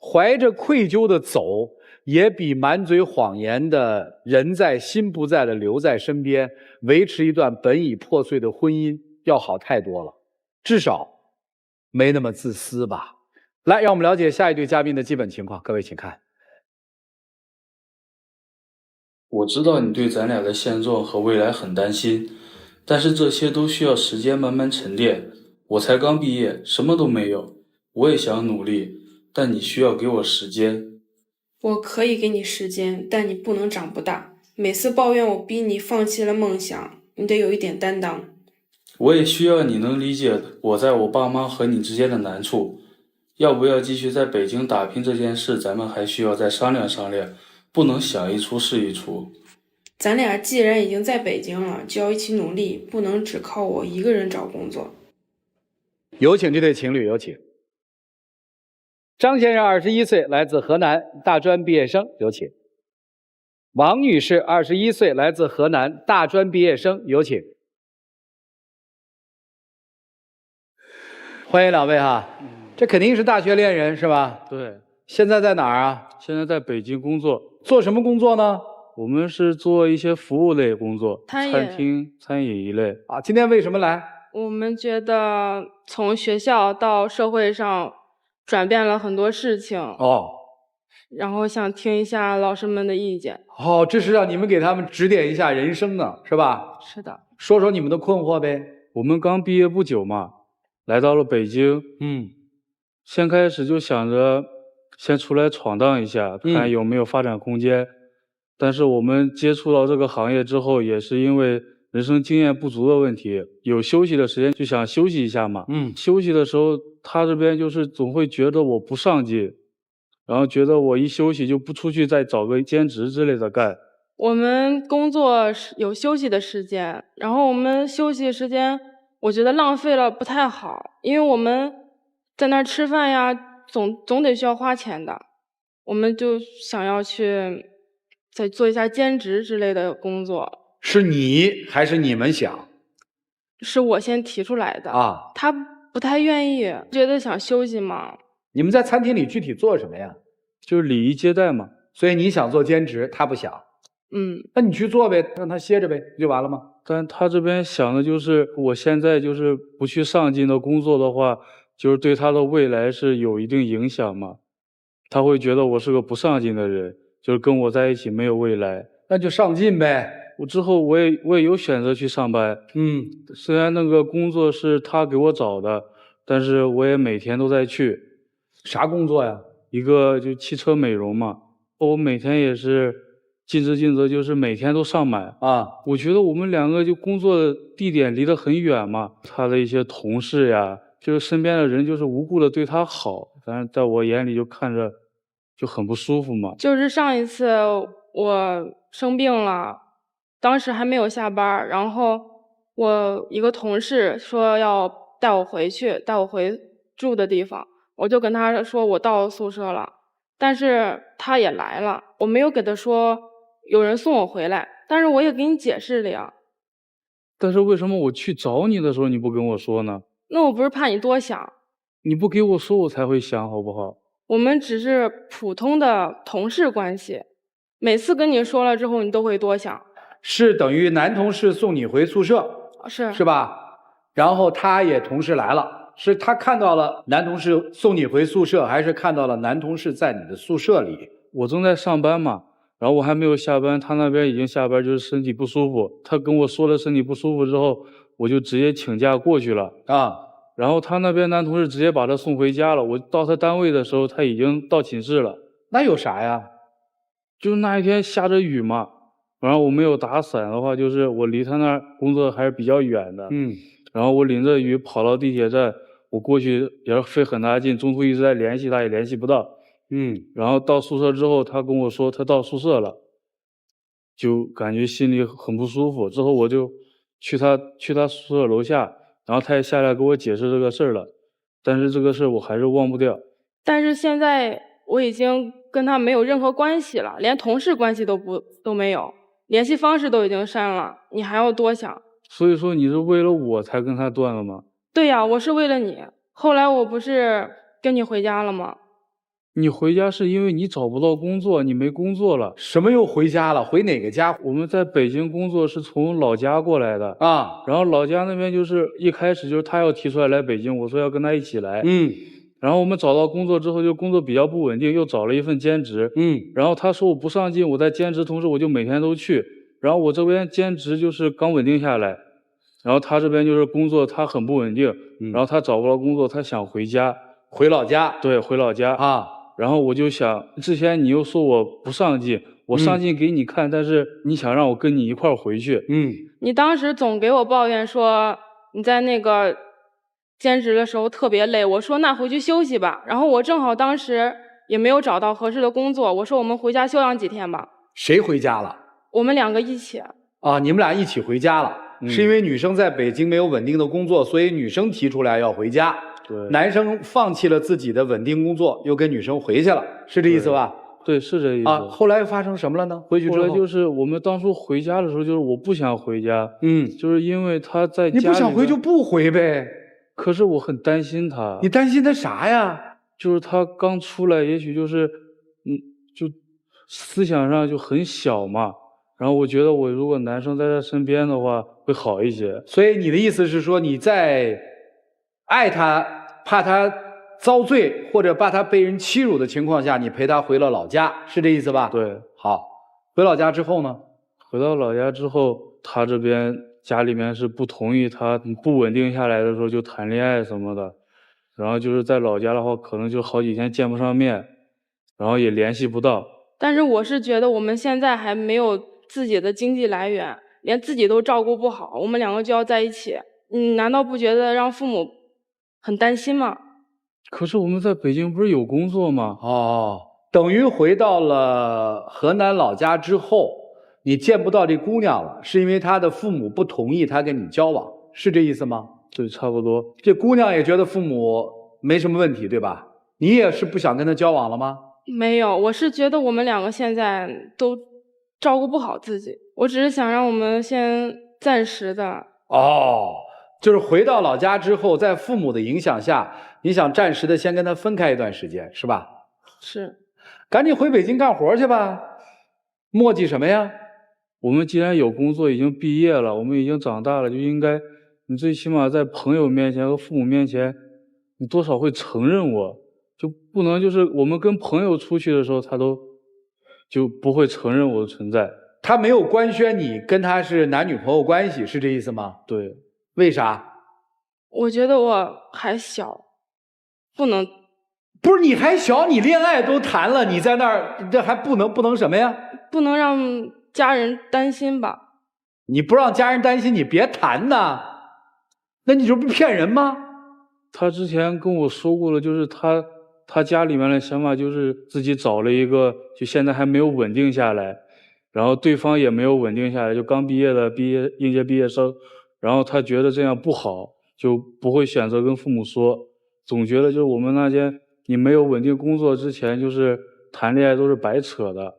怀着愧疚的走，也比满嘴谎言的人在心不在的留在身边，维持一段本已破碎的婚姻要好太多了，至少没那么自私吧。来，让我们了解下一对嘉宾的基本情况，各位请看。我知道你对咱俩的现状和未来很担心，但是这些都需要时间慢慢沉淀。我才刚毕业，什么都没有，我也想努力，但你需要给我时间。我可以给你时间，但你不能长不大。每次抱怨我逼你放弃了梦想，你得有一点担当。我也需要你能理解我在我爸妈和你之间的难处。要不要继续在北京打拼这件事，咱们还需要再商量商量。不能想一出是一出。咱俩既然已经在北京了，就要一起努力，不能只靠我一个人找工作。有请这对情侣，有请。张先生21岁，来自河南，大专毕业生，有请。王女士21岁，来自河南，大专毕业生，有请。欢迎两位哈，这肯定是大学恋人是吧？对。现在在哪儿啊？现在在北京工作。做什么工作呢？我们是做一些服务类工作，餐饮一类。啊，今天为什么来？我们觉得从学校到社会上转变了很多事情。哦。然后想听一下老师们的意见。哦，这是让你们给他们指点一下人生呢，是吧？是的。说说你们的困惑呗。我们刚毕业不久嘛，来到了北京。先开始就想着先出来闯荡一下，看有没有发展空间。但是我们接触到这个行业之后，也是因为人生经验不足的问题，有休息的时间就想休息一下嘛。休息的时候，他这边就是总会觉得我不上进，然后觉得我一休息就不出去再找个兼职之类的干。我们工作有休息的时间，然后我们休息时间，我觉得浪费了不太好，因为我们在那儿吃饭呀，总得需要花钱的，我们就想要去再做一下兼职之类的工作。是你还是你们想？是我先提出来的啊，他不太愿意，觉得想休息嘛。你们在餐厅里具体做什么呀？就是礼仪接待嘛。所以你想做兼职，他不想。那你去做呗，让他歇着呗，不就完了吗？但他这边想的就是，我现在就是不去上进的工作的话，就是对他的未来是有一定影响嘛。他会觉得我是个不上进的人，就是跟我在一起没有未来。那就上进呗。我之后我也有选择去上班。虽然那个工作是他给我找的，但是我也每天都在去。啥工作呀？一个就汽车美容嘛。我每天也是尽职尽责，就是每天都上满啊。我觉得我们两个就工作的地点离得很远嘛，他的一些同事呀，就是身边的人就是无故的对他好，反正在我眼里就看着就很不舒服嘛。就是上一次我生病了，当时还没有下班，然后我一个同事说要带我回住的地方，我就跟他说我到宿舍了，但是他也来了，我没有给他说有人送我回来，但是我也给你解释了呀。但是为什么我去找你的时候你不跟我说呢？那我不是怕你多想。你不给我说我才会想，好不好？我们只是普通的同事关系，每次跟你说了之后你都会多想。是等于男同事送你回宿舍，是吧？然后他也同时来了，是他看到了男同事送你回宿舍，还是看到了男同事在你的宿舍里？我正在上班嘛，然后我还没有下班，他那边已经下班，就是身体不舒服。他跟我说了身体不舒服之后，我就直接请假过去了啊。然后他那边男同事直接把他送回家了。我到他单位的时候，他已经到寝室了。那有啥呀？就是那一天下着雨嘛，然后我没有打伞的话，就是我离他那儿工作还是比较远的。然后我淋着雨跑到地铁站，我过去也是费很大劲，中途一直在联系他，也联系不到。然后到宿舍之后，他跟我说他到宿舍了，就感觉心里很不舒服。之后我就去他宿舍楼下，然后他也下来给我解释这个事儿了，但是这个事儿我还是忘不掉。但是现在我已经跟他没有任何关系了，连同事关系都没有，联系方式都已经删了，你还要多想。所以说你是为了我才跟他断了吗？对呀，我是为了你。后来我不是跟你回家了吗？你回家是因为你找不到工作，你没工作了。什么又回家了？回哪个家？我们在北京工作是从老家过来的啊，然后老家那边就是一开始就是他要提出来北京，我说要跟他一起来。然后我们找到工作之后，就工作比较不稳定，又找了一份兼职。然后他说我不上进，我在兼职同时我就每天都去。然后我这边兼职就是刚稳定下来，然后他这边就是工作他很不稳定，然后他找不到工作，他想回家，回老家。对，回老家啊。然后我就想，之前你又说我不上进，我上进给你看，但是你想让我跟你一块儿回去。你当时总给我抱怨说你在那个兼职的时候特别累，我说那回去休息吧。然后我正好当时也没有找到合适的工作，我说我们回家休养几天吧。谁回家了？我们两个一起。啊，你们俩一起回家了，是因为女生在北京没有稳定的工作，所以女生提出来要回家。对，男生放弃了自己的稳定工作，又跟女生回去了，是这意思吧？对，是这意思。啊，后来又发生什么了呢？回去之后，后来就是我们当初回家的时候，就是我不想回家，就是因为他在家里。你不想回就不回呗。可是我很担心他。你担心他啥呀？就是他刚出来，也许就是就思想上就很小嘛。然后我觉得我如果男生在他身边的话会好一些。所以你的意思是说你在爱他，怕他遭罪或者怕他被人欺辱的情况下，你陪他回了老家，是这意思吧？对。好，回老家之后呢？回到老家之后，他这边家里面是不同意他不稳定下来的时候就谈恋爱什么的。然后就是在老家的话，可能就好几天见不上面，然后也联系不到。但是我是觉得我们现在还没有自己的经济来源，连自己都照顾不好，我们两个就要在一起，你难道不觉得让父母很担心吗？可是我们在北京不是有工作吗？哦，等于回到了河南老家之后，你见不到这姑娘了，是因为她的父母不同意她跟你交往，是这意思吗？对，差不多。这姑娘也觉得父母没什么问题，对吧？你也是不想跟她交往了吗？没有，我是觉得我们两个现在都照顾不好自己，我只是想让我们先暂时的。哦，就是回到老家之后，在父母的影响下，你想暂时的先跟他分开一段时间，是吧？是。赶紧回北京干活去吧，磨叽什么呀？我们既然有工作，已经毕业了，我们已经长大了，就应该，你最起码在朋友面前和父母面前，你多少会承认我，就不能就是我们跟朋友出去的时候，他都就不会承认我的存在。他没有官宣你跟他是男女朋友关系，是这意思吗？对。为啥？我觉得我还小，不能。不是你还小，你恋爱都谈了，你在那儿这还不能什么呀？不能让家人担心吧？你不让家人担心，你别谈呐。那你这不骗人吗？他之前跟我说过了，就是他家里面的想法就是自己找了一个，就现在还没有稳定下来，然后对方也没有稳定下来，就刚毕业的应届毕业生，然后他觉得这样不好，就不会选择跟父母说，总觉得就是我们那些你没有稳定工作之前，就是谈恋爱都是白扯的。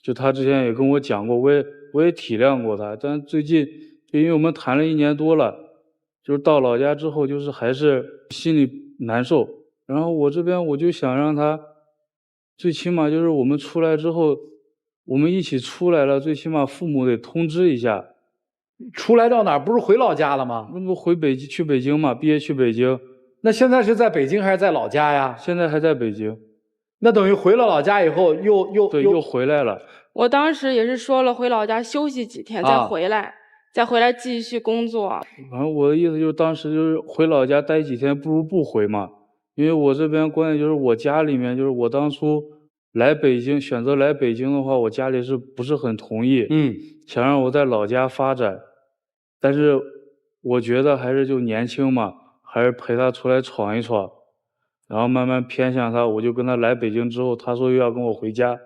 就他之前也跟我讲过，我也体谅过他，但最近就因为我们谈了1年多了，就是到老家之后，就是还是心里难受。然后我这边我就想让他，最起码就是我们出来之后，我们一起出来了，最起码父母得通知一下。出来到哪儿？不是回老家了吗？那不去北京嘛，毕业去北京。那现在是在北京还是在老家呀？现在还在北京。那等于回了老家以后又回来了。我当时也是说了回老家休息几天再回来，再回来继续工作。反正我的意思就是当时就是回老家待几天不如不回嘛，因为我这边关键就是我家里面就是我当初来北京选择来北京的话，我家里是不是很同意？想让我在老家发展，但是我觉得还是就年轻嘛，还是陪他出来闯一闯。然后慢慢偏向他，我就跟他来北京之后，他说又要跟我回家，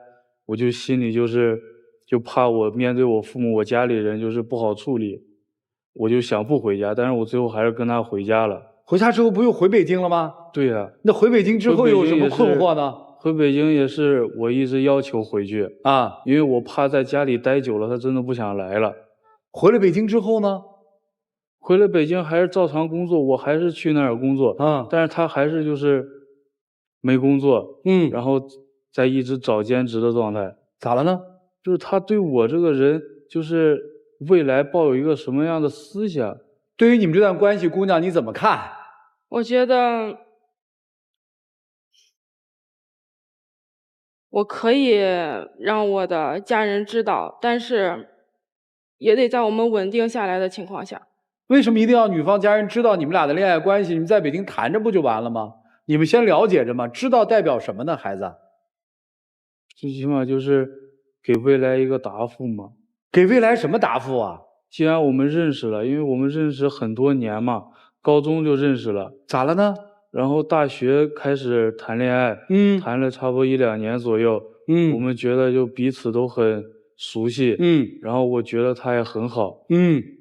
我就心里就怕我面对我父母、我家里人就是不好处理，我就想不回家，但是我最后还是跟他回家了。回家之后不又回北京了吗？对呀。那回北京之后有什么困惑呢？回北京也是我一直要求回去啊，因为我怕在家里待久了，他真的不想来了。回了北京之后呢？回了北京还是照常工作，我还是去那儿工作，但是他还是就是没工作，然后在一直找兼职的状态。咋了呢？就是他对我这个人，就是未来抱有一个什么样的思想？对于你们这段关系，姑娘你怎么看？我觉得我可以让我的家人知道，但是也得在我们稳定下来的情况下。为什么一定要女方家人知道你们俩的恋爱关系？你们在北京谈着不就完了吗？你们先了解着嘛，知道代表什么呢？孩子，最起码就是给未来一个答复嘛。给未来什么答复啊？既然我们认识了，因为我们认识很多年嘛，高中就认识了。咋了呢？然后大学开始谈恋爱，谈了差不多1、2年左右，我们觉得就彼此都很熟悉，然后我觉得他也很好，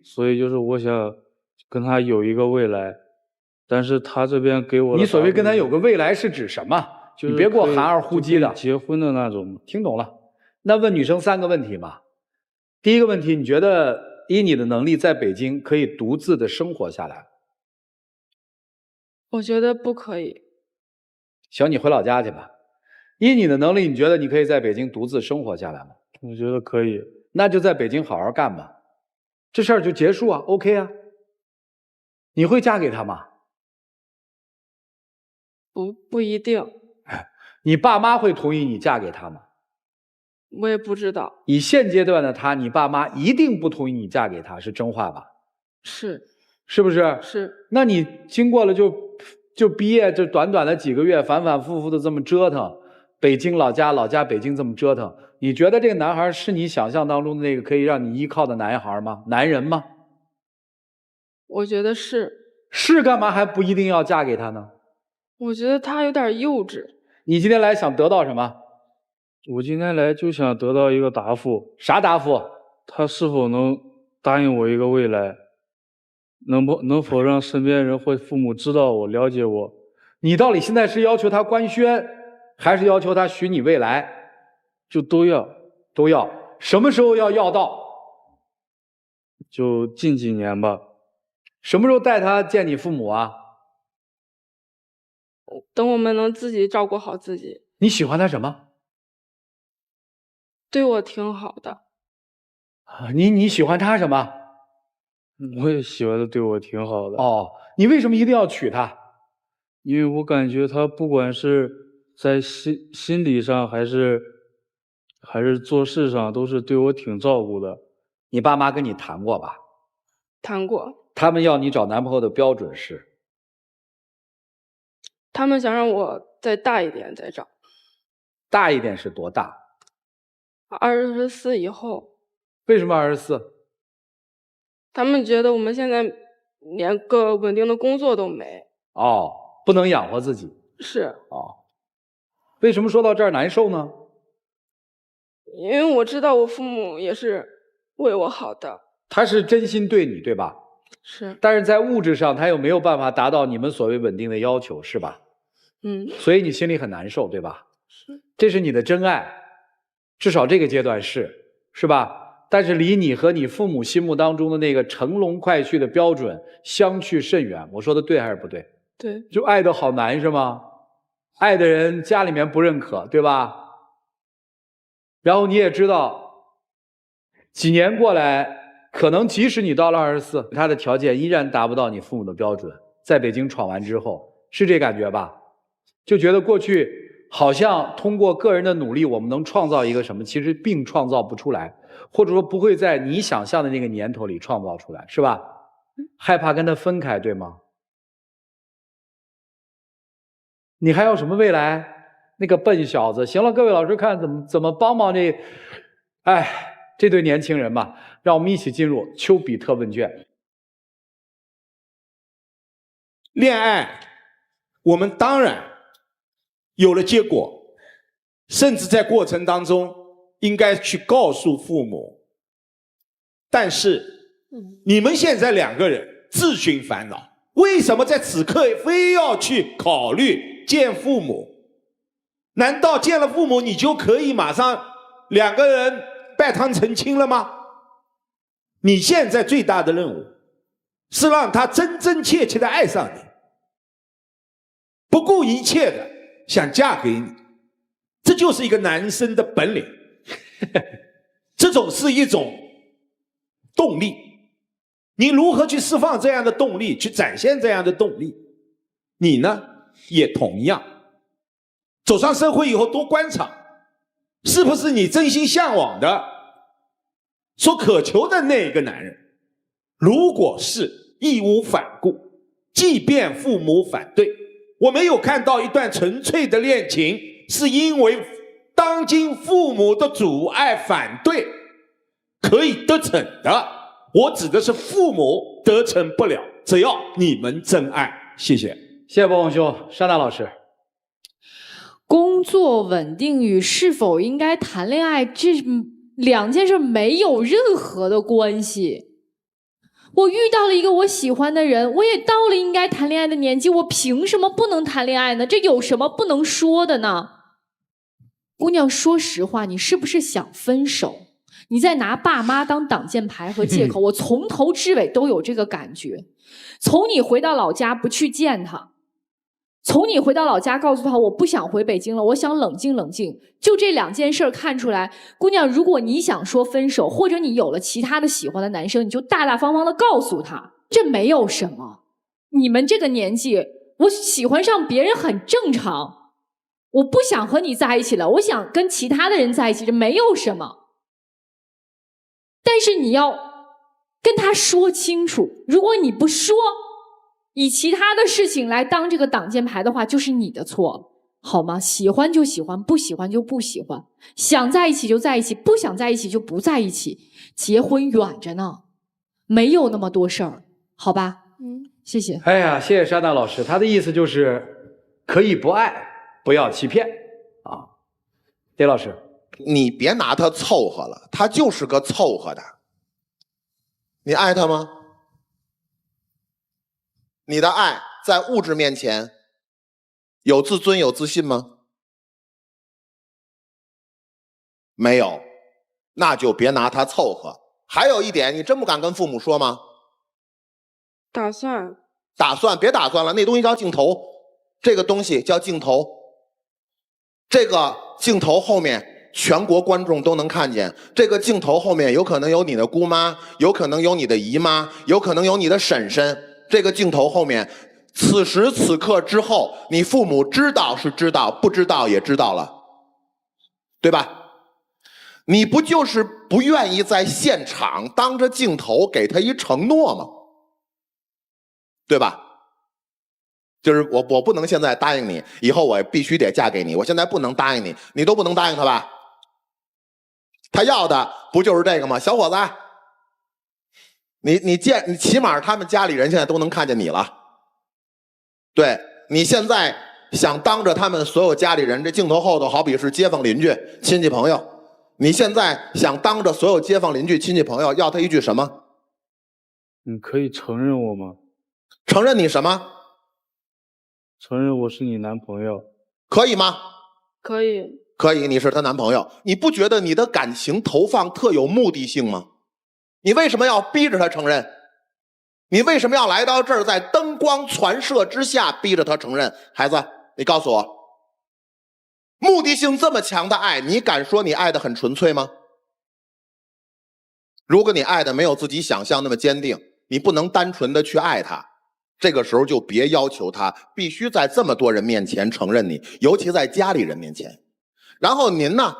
所以就是我想跟他有一个未来，但是他这边给我的，你所谓跟他有个未来是指什么？就是你别给我含二护鸡的，结婚的那种。听懂了？那问女生3个问题嘛。第一个问题，你觉得以你的能力在北京可以独自的生活下来？我觉得不可以。行，你回老家去吧。以你的能力，你觉得你可以在北京独自生活下来吗？我觉得可以。那就在北京好好干吧，这事儿就结束啊 ，OK 啊。你会嫁给他吗？不一定。你爸妈会同意你嫁给他吗？我也不知道。以现阶段的他，你爸妈一定不同意你嫁给他，是真话吧？是不是？是。那你经过了就毕业这短短的几个月，反反复复的这么折腾，北京老家北京这么折腾，你觉得这个男孩是你想象当中的那个可以让你依靠的男孩吗？男人吗？我觉得是。是干嘛还不一定要嫁给他呢？我觉得他有点幼稚。你今天来想得到什么？我今天来就想得到一个答复。啥答复？他是否能答应我一个未来？能否让身边人或父母知道我、了解我？你到底现在是要求他官宣，还是要求他许你未来？就都要。都要。什么时候要到？就近几年吧。什么时候带他见你父母啊？等我们能自己照顾好自己。你喜欢他什么？对我挺好的。你喜欢他什么？我也喜欢他对我挺好的。哦，你为什么一定要娶她？因为我感觉他不管是在心理上还是做事上，都是对我挺照顾的。你爸妈跟你谈过吧？谈过。他们要你找男朋友的标准是？他们想让我再大一点再找。大一点是多大？24以后。为什么24？他们觉得我们现在连个稳定的工作都没。哦，不能养活自己。是。哦，为什么说到这儿难受呢？因为我知道我父母也是为我好的。他是真心对你，对吧？是。但是在物质上，他又没有办法达到你们所谓稳定的要求，是吧？所以你心里很难受，对吧？是。这是你的真爱，至少这个阶段是吧？但是离你和你父母心目当中的那个乘龙快婿的标准相去甚远。我说的对还是不对？对。就爱得好难是吗？爱的人家里面不认可，对吧？然后你也知道，几年过来，可能即使你到了24，他的条件依然达不到你父母的标准。在北京闯完之后，是这感觉吧？就觉得过去好像通过个人的努力，我们能创造一个什么，其实并创造不出来，或者说不会在你想象的那个年头里创造出来，是吧？害怕跟他分开，对吗？你还有什么未来？那个笨小子！行了，各位老师看怎么帮这对年轻人吧。让我们一起进入丘比特问卷。恋爱，我们当然有了结果，甚至在过程当中应该去告诉父母。但是你们现在2个人自寻烦恼，为什么在此刻非要去考虑见父母？难道见了父母你就可以马上2个人拜堂成亲了吗？你现在最大的任务是让他真真切切的爱上你，不顾一切的想嫁给你，这就是一个男生的本领。这种是一种动力，你如何去释放这样的动力，去展现这样的动力？你呢，也同样走上社会以后多观察，是不是你真心向往的所渴求的那个男人？如果是，义无反顾，即便父母反对。我没有看到一段纯粹的恋情是因为当今父母的阻碍反对可以得逞的。我指的是父母得逞不了，只要你们真爱。谢谢。谢谢波宏兄。沙大老师，工作稳定与是否应该谈恋爱，这2件事没有任何的关系。我遇到了一个我喜欢的人，我也到了应该谈恋爱的年纪，我凭什么不能谈恋爱呢？这有什么不能说的呢？姑娘，说实话，你是不是想分手？你在拿爸妈当挡箭牌和借口。我从头至尾都有这个感觉。从你回到老家不去见他，从你回到老家告诉他我不想回北京了，我想冷静冷静，就这2件事看出来，姑娘，如果你想说分手，或者你有了其他的喜欢的男生，你就大大方方的告诉他，这没有什么。你们这个年纪，我喜欢上别人很正常，我不想和你在一起了，我想跟其他的人在一起，这没有什么。但是你要跟他说清楚，如果你不说，以其他的事情来当这个挡箭牌的话，就是你的错，好吗？喜欢就喜欢，不喜欢就不喜欢，想在一起就在一起，不想在一起就不在一起。结婚远着呢，没有那么多事儿，好吧？谢谢。哎呀，谢谢沙大老师，他的意思就是可以不爱，不要欺骗啊。丁老师，你别拿他凑合了，他就是个凑合的。你爱他吗？你的爱在物质面前有自尊有自信吗？没有，那就别拿他凑合。还有一点，你真不敢跟父母说吗？打算，别打算了，那东西叫镜头，这个东西叫镜头，这个镜头后面全国观众都能看见，这个镜头后面有可能有你的姑妈，有可能有你的姨妈，有可能有你的婶婶。这个镜头后面，此时此刻之后，你父母知道是知道，不知道也知道了，对吧？你不就是不愿意在现场当着镜头给他一承诺吗？对吧？就是我不能现在答应你，以后我必须得嫁给你，我现在不能答应你，你都不能答应他吧？他要的不就是这个吗？小伙子，你起码他们家里人现在都能看见你了。对，你现在想当着他们所有家里人，这镜头后头好比是街坊邻居亲戚朋友，你现在想当着所有街坊邻居亲戚朋友要他一句什么？你可以承认我吗？承认你什么？承认我是你男朋友。可以吗？可以。可以，你是她男朋友，你不觉得你的感情投放特有目的性吗？你为什么要逼着他承认？你为什么要来到这儿，在灯光传射之下逼着他承认？孩子，你告诉我，目的性这么强的爱，你敢说你爱得很纯粹吗？如果你爱的没有自己想象那么坚定，你不能单纯的去爱他，这个时候就别要求他必须在这么多人面前承认你，尤其在家里人面前。然后您呢，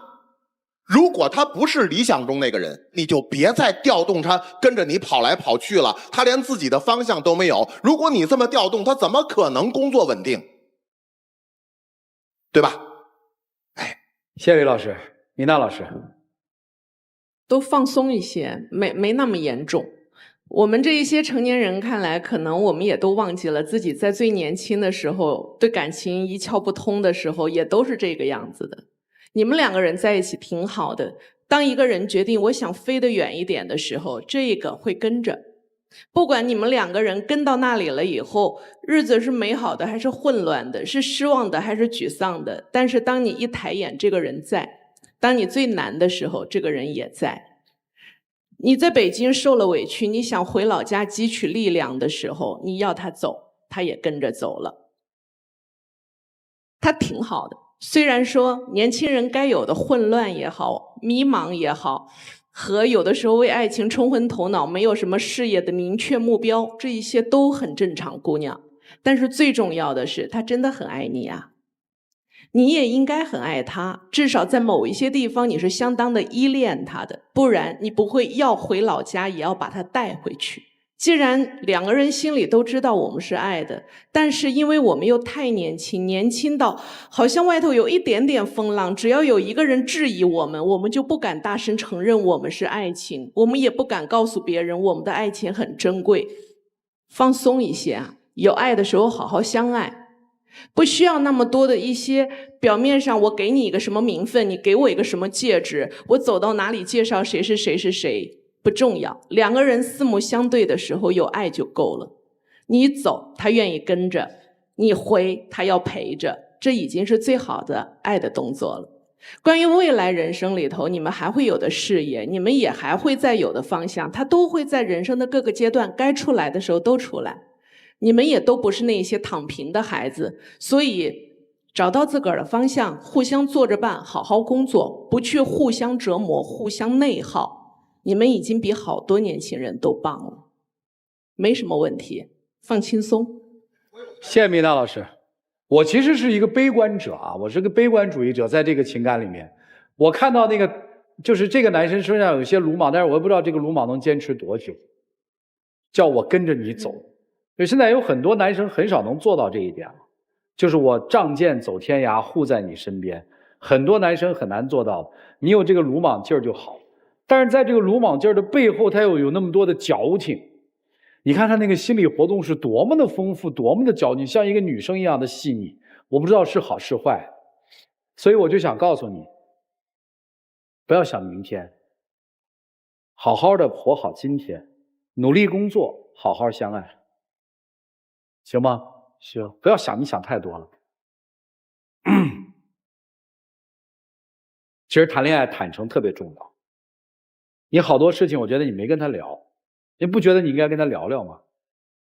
如果他不是理想中那个人，你就别再调动他跟着你跑来跑去了，他连自己的方向都没有。如果你这么调动，他怎么可能工作稳定？对吧？谢谢李老师。米娜老师，都放松一些，没那么严重。我们这一些成年人看来，可能我们也都忘记了自己在最年轻的时候，对感情一窍不通的时候，也都是这个样子的。你们2个人在一起挺好的，当一个人决定我想飞得远一点的时候，这个会跟着。不管你们2个人跟到那里了以后，日子是美好的还是混乱的，是失望的还是沮丧的，但是当你一抬眼，这个人在；当你最难的时候，这个人也在。你在北京受了委屈，你想回老家汲取力量的时候，你要他走，他也跟着走了。他挺好的，虽然说年轻人该有的混乱也好，迷茫也好，和有的时候为爱情冲昏头脑，没有什么事业的明确目标，这一些都很正常，姑娘。但是最重要的是，他真的很爱你啊。你也应该很爱他，至少在某一些地方你是相当的依恋他的，不然你不会要回老家也要把他带回去。既然2个人心里都知道我们是爱的，但是因为我们又太年轻，年轻到好像外头有一点点风浪，只要有一个人质疑我们，我们就不敢大声承认我们是爱情，我们也不敢告诉别人我们的爱情很珍贵。放松一些啊，有爱的时候好好相爱。不需要那么多的一些表面上我给你一个什么名分，你给我一个什么戒指，我走到哪里介绍谁是谁是谁，不重要。2个人四目相对的时候有爱就够了。你走他愿意跟着，你回他要陪着，这已经是最好的爱的动作了。关于未来人生里头你们还会有的事业，你们也还会再有的方向，他都会在人生的各个阶段该出来的时候都出来。你们也都不是那些躺平的孩子，所以找到自个儿的方向，互相做着伴，好好工作，不去互相折磨，互相内耗。你们已经比好多年轻人都棒了，没什么问题，放轻松。谢谢米娜老师。我其实是一个悲观者啊，我是个悲观主义者，在这个情感里面，我看到那个就是这个男生身上有些鲁莽，但是我也不知道这个鲁莽能坚持多久，叫我跟着你走。所以现在有很多男生很少能做到这一点了，就是我仗剑走天涯，护在你身边。很多男生很难做到，你有这个鲁莽劲儿就好。但是在这个鲁莽劲儿的背后，他又有那么多的矫情。你看他那个心理活动是多么的丰富，多么的矫情，像一个女生一样的细腻。我不知道是好是坏，所以我就想告诉你，不要想明天，好好的活好今天，努力工作，好好相爱。行吗？行，不要想，你想太多了。其实谈恋爱坦诚特别重要。你好多事情，我觉得你没跟他聊，你不觉得你应该跟他聊聊吗？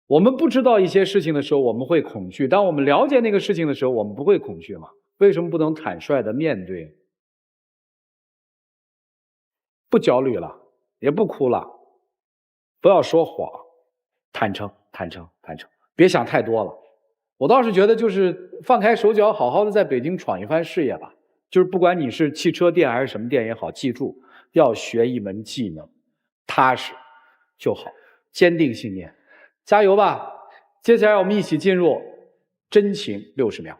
我们不知道一些事情的时候，我们会恐惧；当我们了解那个事情的时候，我们不会恐惧吗？为什么不能坦率的面对？不焦虑了，也不哭了，不要说谎，坦诚，坦诚，坦诚。别想太多了，我倒是觉得就是放开手脚，好好的在北京闯一番事业吧。就是不管你是汽车店还是什么店也好，记住要学一门技能，踏实就好，坚定信念，加油吧！接下来我们一起进入真情60秒。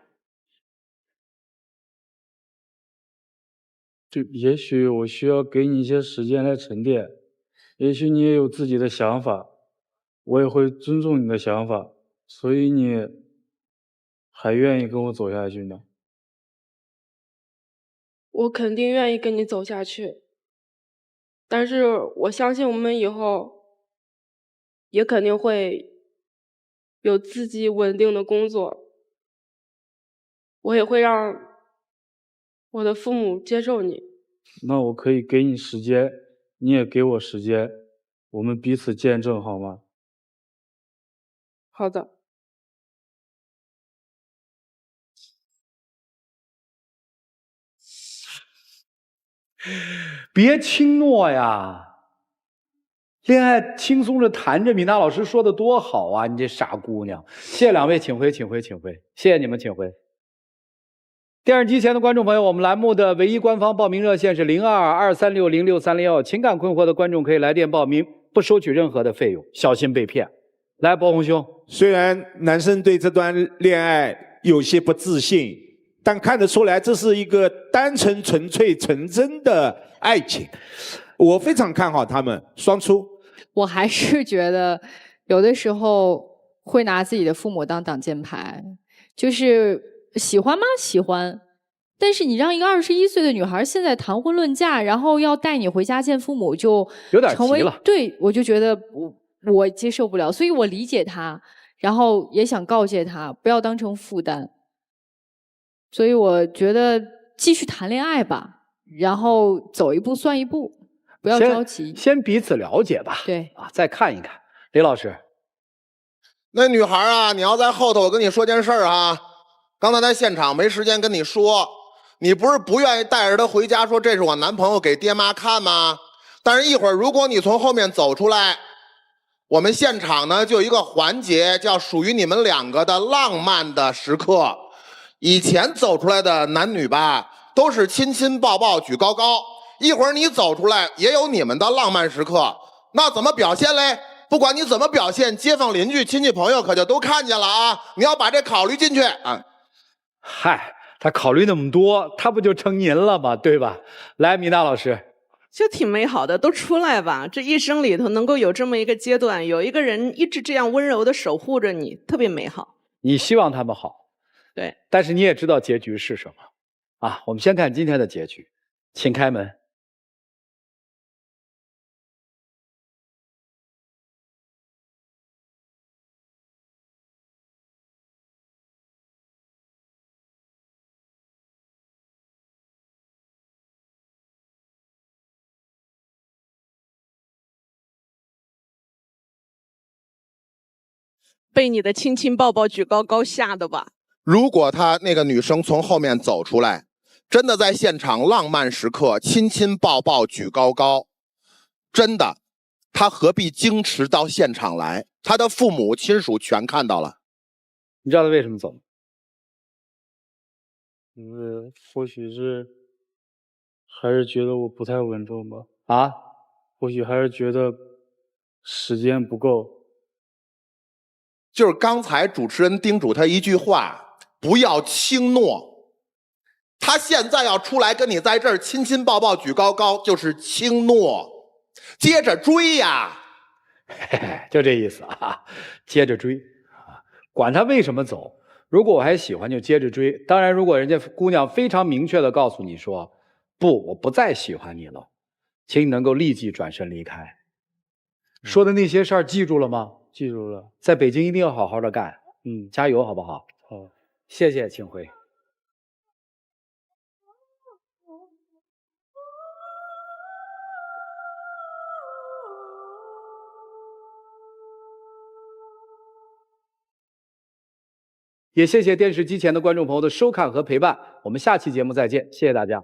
就也许我需要给你一些时间来沉淀，也许你也有自己的想法，我也会尊重你的想法。所以你还愿意跟我走下去呢？我肯定愿意跟你走下去，但是我相信我们以后也肯定会有自己稳定的工作，我也会让我的父母接受你。那我可以给你时间，你也给我时间，我们彼此见证好吗？好的。别轻诺呀，恋爱轻松着谈着，米娜老师说的多好啊！你这傻姑娘，谢谢2位，请回，请回，请回，谢谢你们，请回。电视机前的观众朋友，我们栏目的唯一官方报名热线是02-236-06301，情感困惑的观众可以来电报名，不收取任何的费用，小心被骗。来，博红兄，虽然男生对这段恋爱有些不自信，但看得出来这是一个单纯、纯粹、纯真的爱情。我非常看好他们双出。我还是觉得有的时候会拿自己的父母当挡箭牌，就是喜欢吗？喜欢。但是你让一个21岁的女孩现在谈婚论嫁，然后要带你回家见父母，就有点成为急了。对，我就觉得我接受不了，所以我理解她，然后也想告诫她不要当成负担。所以我觉得继续谈恋爱吧，然后走一步算一步，不要着急。先彼此了解吧。对啊，再看一看。李老师，那女孩啊，你要在后头，我跟你说件事儿啊。刚才在现场没时间跟你说，你不是不愿意带着她回家说这是我男朋友给爹妈看吗？但是一会儿如果你从后面走出来，我们现场呢就有一个环节叫属于你们两个的浪漫的时刻。以前走出来的男女吧，都是亲亲抱抱举高高，一会儿你走出来也有你们的浪漫时刻，那怎么表现嘞？不管你怎么表现，街坊邻居亲戚朋友可就都看见了啊！你要把这考虑进去啊。嗨，他考虑那么多，他不就成您了吗？对吧？来，米娜老师，就挺美好的，都出来吧。这一生里头能够有这么一个阶段，有一个人一直这样温柔的守护着你，特别美好。你希望他们好，对，但是你也知道结局是什么啊？我们先看今天的结局，请开门。被你的亲亲抱抱举高高吓的吧？如果他那个女生从后面走出来，真的在现场浪漫时刻亲亲抱抱举高高，真的，他何必矜持到现场来？他的父母亲属全看到了。你知道他为什么走吗？因为或许是还是觉得我不太稳重吧。啊？或许还是觉得时间不够。就是刚才主持人叮嘱他一句话，不要轻诺。他现在要出来跟你在这儿亲亲抱抱举高高，就是轻诺，接着追呀。嘿嘿，就这意思啊，接着追啊，管他为什么走，如果我还喜欢就接着追。当然，如果人家姑娘非常明确的告诉你说，不，我不再喜欢你了，请你能够立即转身离开。说的那些事儿记住了吗？记住了，在北京一定要好好的干，加油，好不好？好，谢谢，请回。也谢谢电视机前的观众朋友的收看和陪伴，我们下期节目再见，谢谢大家。